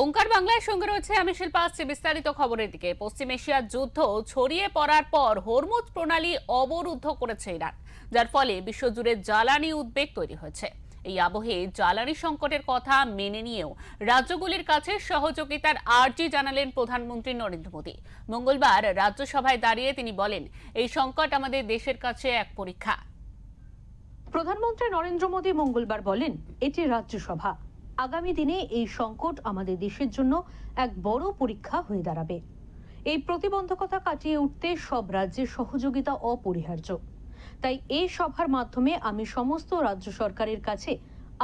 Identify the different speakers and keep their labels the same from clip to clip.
Speaker 1: ওঙ্কার বাংলার সঙ্গে রয়েছে আমি শিল্পা আসছি বিস্তারিত খবরের দিকে। পশ্চিম এশিয়ার যুদ্ধ ছড়িয়ে পড়ার পর হরমুজ প্রণালী অবরুদ্ধ করেছে ইরান, যার ফলে বিশ্বজুড়ে জ্বালানি উদ্বেগ তৈরি হয়েছে। এই আবহে জ্বালানি সংকটের কথা মেনে নিয়েও রাজ্যগুলির কাছে সহযোগিতার আর্জি জানালেন প্রধানমন্ত্রী নরেন্দ্র মোদী। মঙ্গলবার রাজ্যসভায় দাঁড়িয়ে তিনি বলেন, এই সংকট আমাদের দেশের কাছে এক পরীক্ষা।
Speaker 2: প্রধানমন্ত্রী নরেন্দ্র মোদী মঙ্গলবার বলেন, এটি রাজ্যসভা। আগামী দিনে এই সংকট আমাদের দেশের জন্য এক বড় পরীক্ষা হয়ে দাঁড়াবে। এই প্রতিবন্ধকতা কাটিয়ে উঠতে সব রাজ্যের সহযোগিতা অপরিহার্য। তাই এই সভার মাধ্যমে আমি সমস্ত রাজ্য সরকারের কাছে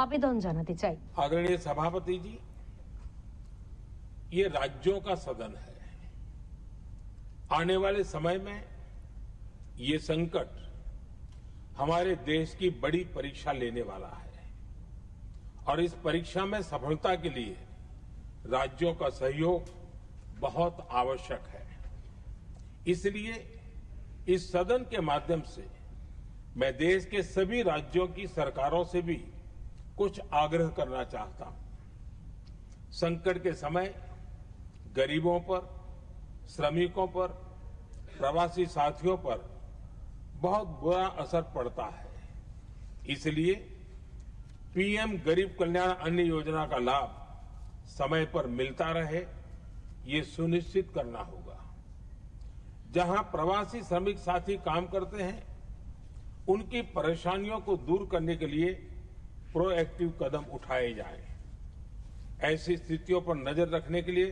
Speaker 2: আবেদন জানাতে চাই।
Speaker 3: आदरणीय सभापति जी, ये राज्यों का सदन है। आने वाले समय में ये संकट हमारे देश की बड़ी परीक्षा लेने वाला है और इस परीक्षा में सफलता के लिए राज्यों का सहयोग बहुत आवश्यक है। इसलिए इस सदन के माध्यम से मैं देश के सभी राज्यों की सरकारों से भी कुछ आग्रह करना चाहता हूं। संकट के समय गरीबों पर, श्रमिकों पर, प्रवासी साथियों पर बहुत बुरा असर पड़ता है। इसलिए पीएम गरीब कल्याण अन्न योजना का लाभ समय पर मिलता रहे, ये सुनिश्चित करना होगा। जहां प्रवासी श्रमिक साथी काम करते हैं, उनकी परेशानियों को दूर करने के लिए प्रोएक्टिव कदम उठाए जाएं। ऐसी स्थितियों पर नजर रखने के लिए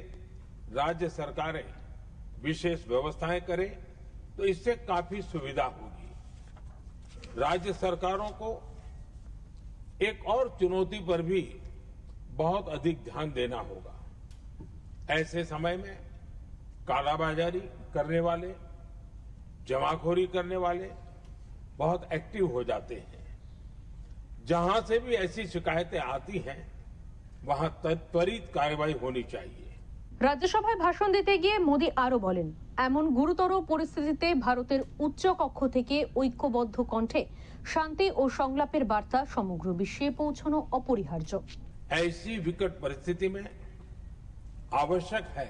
Speaker 3: राज्य सरकारें विशेष व्यवस्थाएं करें तो इससे काफी सुविधा होगी। राज्य सरकारों को एक और चुनौती पर भी बहुत अधिक ध्यान देना होगा। ऐसे समय में कालाबाजारी करने वाले, जमाखोरी करने वाले बहुत एक्टिव हो जाते हैं। जहां से भी ऐसी शिकायतें आती हैं, वहां त्वरित कार्रवाई होनी चाहिए।
Speaker 2: রাজ্যসভায় ভাষণ দিতে গিয়ে মোদী আরো বলেন, এমন গুরুতর পরিস্থিতিতে ভারতের উচ্চ কক্ষ থেকে ঐক্যবদ্ধ কণ্ঠে শান্তি ও সংলাপের বার্তা সমগ্র বিশ্বে পৌঁছানো অপরিহার্য।
Speaker 3: ऐसी विकट परिस्थिति में आवश्यक है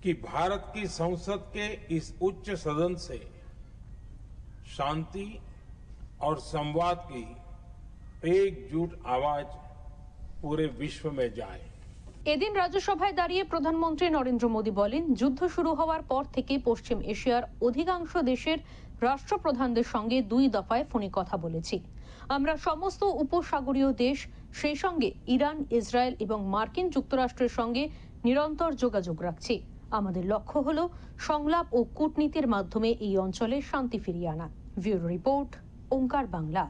Speaker 3: कि भारत की संसद के इस उच्च सदन से शांति और संवाद की एकजुट आवाज पूरे विश्व में जाए।
Speaker 2: এদিন রাজ্যসভায় দাঁড়িয়ে প্রধানমন্ত্রী নরেন্দ্র মোদী বলেন, যুদ্ধ শুরু হওয়ার পর থেকে পশ্চিম এশিয়ার অধিকাংশ দেশের রাষ্ট্রপ্রধানদের সঙ্গে 2 দফায় ফোনে কথা বলেছি। আমরা সমস্ত উপসাগরীয় দেশ, সেই সঙ্গে ইরান, ইসরায়েল এবং মার্কিন যুক্তরাষ্ট্রের সঙ্গে নিরন্তর যোগাযোগ রাখছি। আমাদের লক্ষ্য হলো সংলাপ ও কূটনীতির মাধ্যমে এই অঞ্চলে শান্তি ফিরিয়ে আনা। ব্যুরো রিপোর্ট, ওঙ্কার বাংলা।